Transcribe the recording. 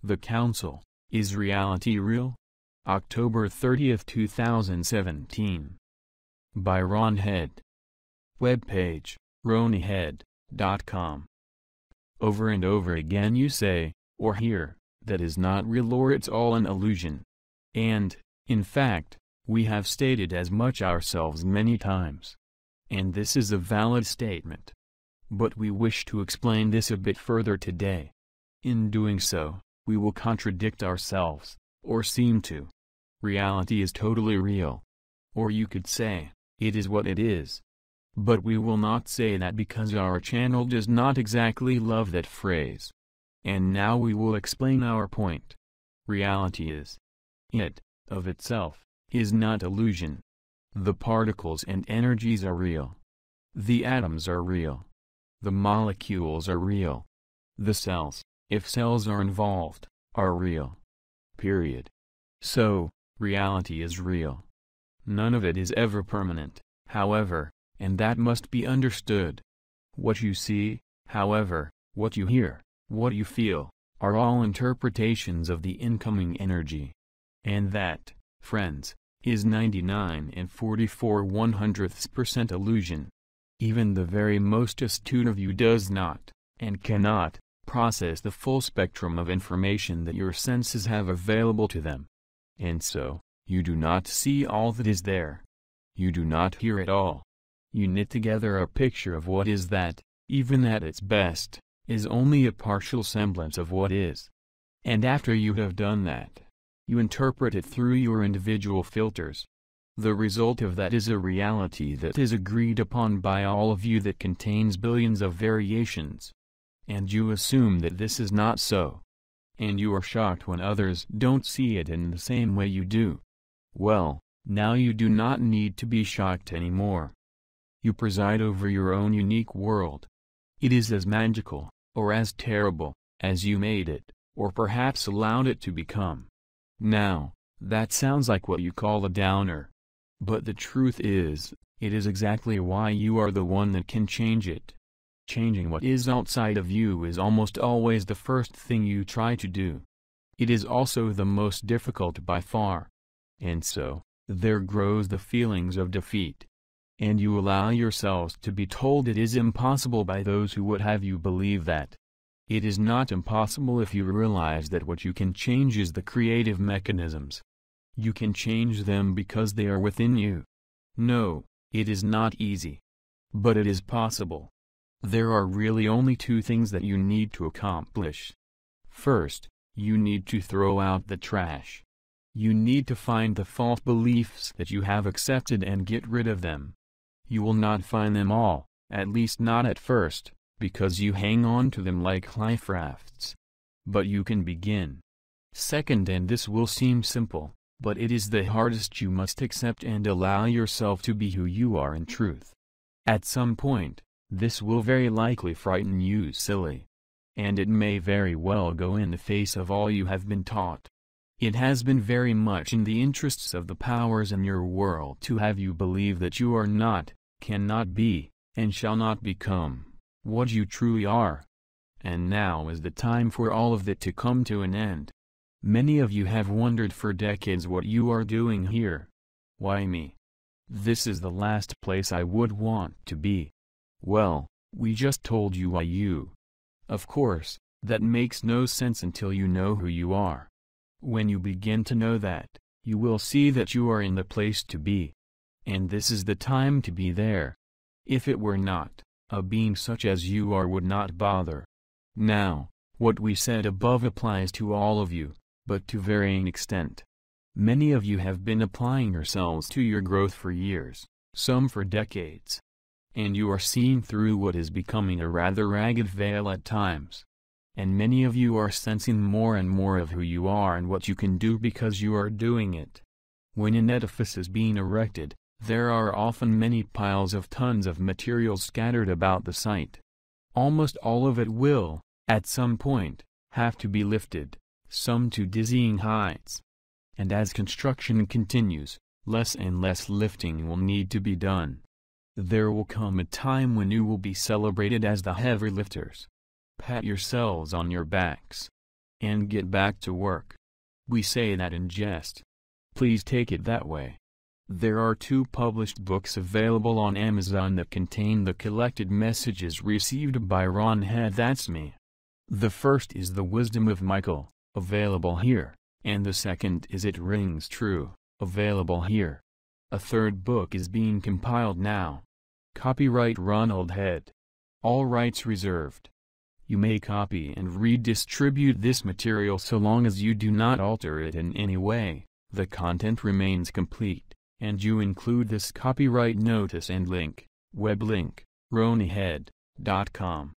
The Council, Is Reality Real? October 30, 2017. By Ron Head. Webpage, ronniehead.com. Over and over again you say, or hear, that is not real or it's all an illusion. And, in fact, we have stated as much ourselves many times. And this is a valid statement. But we wish to explain this a bit further today. In doing so, we will contradict ourselves, or seem to. Reality is totally real. Or you could say, it is what it is. But we will not say that because our channel does not exactly love that phrase. And now we will explain our point. Reality is. It, of itself, is not illusion. The particles and energies are real. The atoms are real. The molecules are real. The cells, if cells are involved, are real. Period. So, reality is real. None of it is ever permanent, however, and that must be understood. What you see, however, what you hear, what you feel, are all interpretations of the incoming energy. And that, friends, is 99 and 44/100% illusion. Even the very most astute of you does not, and cannot, process the full spectrum of information that your senses have available to them. And so, you do not see all that is there. You do not hear it all. You knit together a picture of what is that, even at its best, is only a partial semblance of what is. And after you have done that, you interpret it through your individual filters. The result of that is a reality that is agreed upon by all of you that contains billions of variations. And you assume that this is not so. And you are shocked when others don't see it in the same way you do. Well, now you do not need to be shocked anymore. You preside over your own unique world. It is as magical, or as terrible, as you made it, or perhaps allowed it to become. Now, that sounds like what you call a downer. But the truth is, it is exactly why you are the one that can change it. Changing what is outside of you is almost always the first thing you try to do. It is also the most difficult by far. And so, there grows the feelings of defeat. And you allow yourselves to be told it is impossible by those who would have you believe that. It is not impossible if you realize that what you can change is the creative mechanisms. You can change them because they are within you. No, it is not easy. But it is possible. There are really only two things that you need to accomplish. First, you need to throw out the trash. You need to find the false beliefs that you have accepted and get rid of them. You will not find them all, at least not at first, because you hang on to them like life rafts. But you can begin. Second, and this will seem simple, but it is the hardest, you must accept and allow yourself to be who you are in truth. At some point, this will very likely frighten you silly. And it may very well go in the face of all you have been taught. It has been very much in the interests of the powers in your world to have you believe that you are not, cannot be, and shall not become, what you truly are. And now is the time for all of that to come to an end. Many of you have wondered for decades what you are doing here. Why me? This is the last place I would want to be. Well, we just told you why you. Of course, that makes no sense until you know who you are. When you begin to know that, you will see that you are in the place to be. And this is the time to be there. If it were not, a being such as you are would not bother. Now, what we said above applies to all of you, but to varying extent. Many of you have been applying yourselves to your growth for years, some for decades. And you are seeing through what is becoming a rather ragged veil at times. And many of you are sensing more and more of who you are and what you can do because you are doing it. When an edifice is being erected, there are often many piles of tons of material scattered about the site. Almost all of it will, at some point, have to be lifted, some to dizzying heights. And as construction continues, less and less lifting will need to be done. There will come a time when you will be celebrated as the heavy lifters. Pat yourselves on your backs. and get back to work. We say that in jest. Please take it that way. There are 2 published books available on Amazon that contain the collected messages received by Ron Head. That's me. The first is The Wisdom of Michael, available here, and the second is It Rings True, available here. A third book is being compiled now. Copyright Ronald Head. All rights reserved. You may copy and redistribute this material so long as you do not alter it in any way. The content remains complete, and you include this copyright notice and link, web link, RoniHead.com.